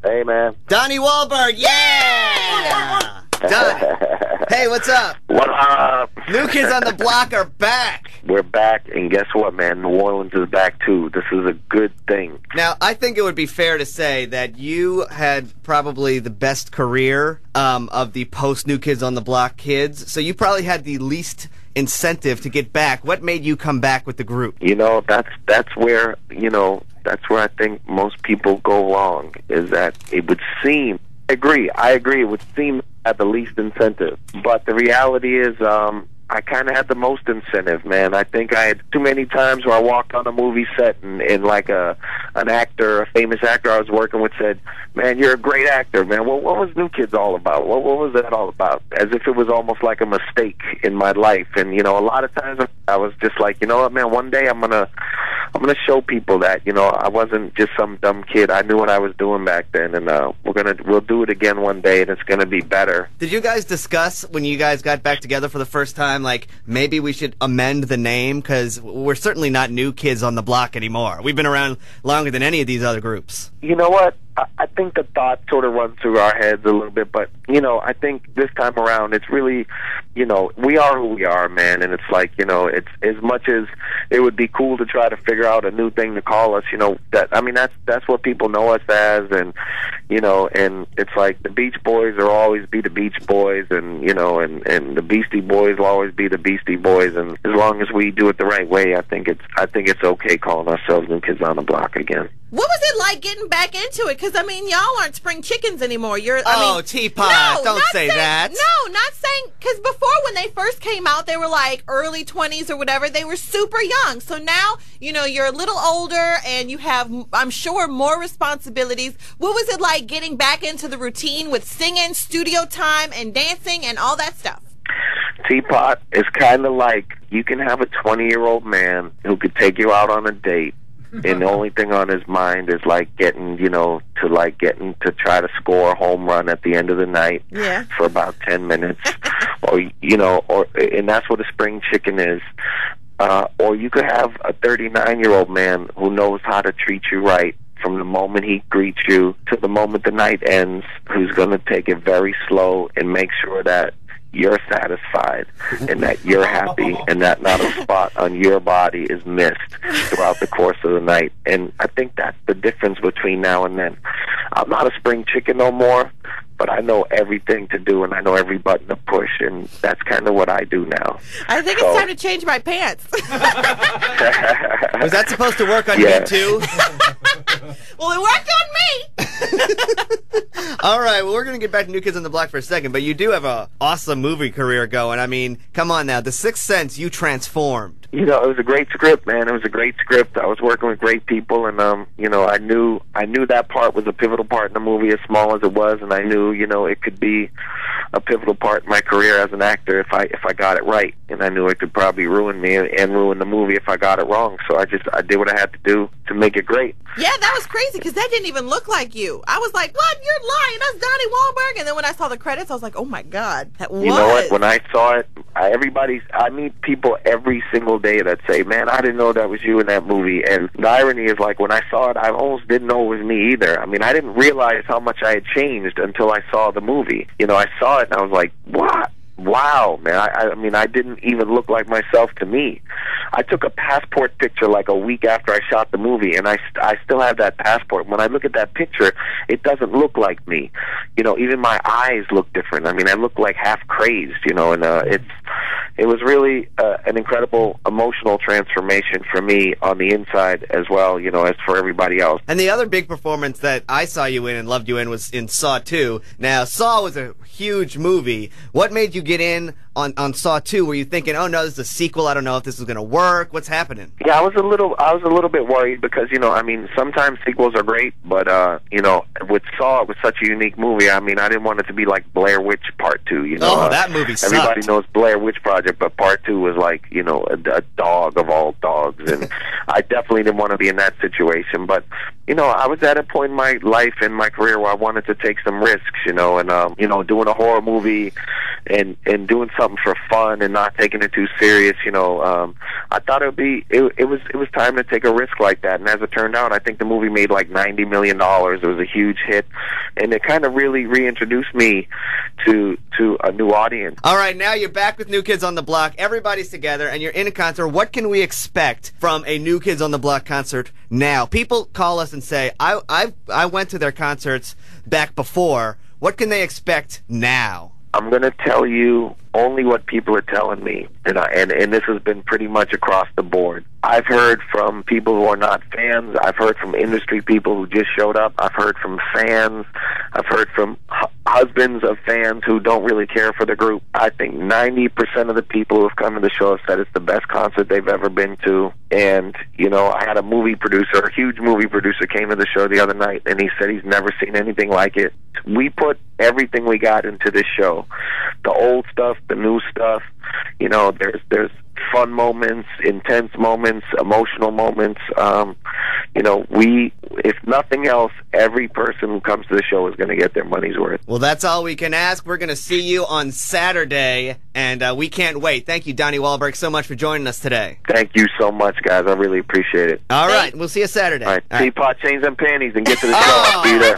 Hey, man. Donnie Wahlberg, yeah! Don. Hey, what's up? What up? New Kids on the Block are back. We're back, and guess what, man? New Orleans is back, too. This is a good thing. Now, I think it would be fair to say that you had probably the best career of the post-New Kids on the Block kids, so you probably had the least incentive to get back. What made you come back with the group? You know, that's where I think most people go wrong, is that it would seem, I agree, it would seem at the least incentive. But the reality is, I kind of had the most incentive, man. I think I had too many times where I walked on a movie set and like an actor, a famous actor I was working with said, man, you're a great actor, man. What was New Kids all about? What was that all about? As if it was almost like a mistake in my life. And, you know, a lot of times I was just like, you know what, man, one day I'm gonna show people that, you know, I wasn't just some dumb kid. I knew what I was doing back then, and we'll do it again one day, and it's gonna be better. Did you guys discuss when you guys got back together for the first time, like, maybe we should amend the name? Because we're certainly not New Kids on the Block anymore. We've been around longer than any of these other groups. You know what? I think the thought sort of runs through our heads a little bit, but, you know, I think this time around it's really, you know, we are who we are, man, and it's like, you know, it's as much as it would be cool to try to figure out a new thing to call us, you know, that's what people know us as, and, you know, and it's like the Beach Boys will always be the Beach Boys, and, you know, and the Beastie Boys will always be the Beastie Boys, and as long as we do it the right way, I think it's okay calling ourselves New Kids on the Block again. What was it like getting back into it? Because, I mean, y'all aren't spring chickens anymore. Teapot, don't say that. No, not saying, because before when they first came out, they were like early 20s or whatever. They were super young. So now, you know, you're a little older and you have, I'm sure, more responsibilities. What was it like getting back into the routine with singing, studio time, and dancing and all that stuff? Teapot is kind of like you can have a 20-year-old man who could take you out on a date, and the only thing on his mind is like getting to try to score a home run at the end of the night for about 10 minutes, and that's what a spring chicken is. Or you could have a 39-year-old man who knows how to treat you right from the moment he greets you to the moment the night ends, who's going to take it very slow and make sure that you're satisfied and that you're happy and that not a spot on your body is missed throughout the course of the night. And I think that's the difference between now and then. I'm not a spring chicken no more, but I know everything to do and I know every button to push, and that's kind of what I do now. I think it's time to change my pants. Was that supposed to work on you too? Well, it worked on me. All right, well, we're going to get back to New Kids on the Block for a second, but you do have an awesome movie career going. I mean, come on now, The Sixth Sense, you transformed. You know, it was a great script, man. It was a great script. I was working with great people, and you know, I knew that part was a pivotal part in the movie, as small as it was, and I knew, you know, it could be a pivotal part in my career as an actor if I got it right, and I knew it could probably ruin me and ruin the movie if I got it wrong. So I did what I had to do to make it great. Yeah, that was crazy because that didn't even look like you. I was like, "What? You're lying? That's Donnie Wahlberg." And then when I saw the credits, I was like, "Oh my God, that was." You know what? When I saw it, I meet people every single day that say, "Man, I didn't know that was you in that movie." And the irony is, like, when I saw it, I almost didn't know it was me either. I mean, I didn't realize how much I had changed until I saw the movie. You know, I saw it and I was like, "What? Wow, man." I mean, I didn't even look like myself to me. I took a passport picture like a week after I shot the movie, and I still have that passport. When I look at that picture, it doesn't look like me. You know, even my eyes look different. I mean, I look like half crazed, you know, and it was really an incredible emotional transformation for me on the inside as well, you know, as for everybody else. And the other big performance that I saw you in and loved you in was in Saw 2. Now, Saw was a huge movie. What made you get in on Saw 2? Were you thinking, oh no, this is a sequel, I don't know if this is going to work? What's happening? Yeah, I was a little bit worried because, you know, I mean, sometimes sequels are great, but you know, with Saw, it was such a unique movie. I mean, I didn't want it to be like Blair Witch Part 2, you know. Oh, that movie sucked. Everybody knows Blair Witch Project, but Part 2 was like, you know, a dog of all dogs, and I definitely didn't want to be in that situation. But, you know, I was at a point in my life and my career where I wanted to take some risks, you know, and you know, doing a horror movie and doing something for fun and not taking it too serious, you know. I thought it was time to take a risk like that, and as it turned out, I think the movie made like $90 million. It was a huge hit, and it kind of really reintroduced me to a new audience. All right, now you're back with New Kids on the Block. Everybody's together, and you're in a concert. What can we expect from a New Kids on the Block concert now? People call us and say, I went to their concerts back before. What can they expect now? I'm going to tell you only what people are telling me, and this has been pretty much across the board. I've heard from people who are not fans. I've heard from industry people who just showed up. I've heard from fans. I've heard from husbands of fans who don't really care for the group. I think 90% of the people who have come to the show have said it's the best concert they've ever been to. And, you know, I had a movie producer, a huge movie producer, came to the show the other night, and he said he's never seen anything like it. We put everything we got into this show. The old stuff, the new stuff. You know, there's fun moments, intense moments, emotional moments. You know, if nothing else, every person who comes to the show is going to get their money's worth. Well, that's all we can ask. We're going to see you on Saturday, and we can't wait. Thank you, Donnie Wahlberg, so much for joining us today. Thank you so much, guys. I really appreciate it. All right, we'll see you Saturday. All right, Teapot, change them panties and get to the show. I'll be there.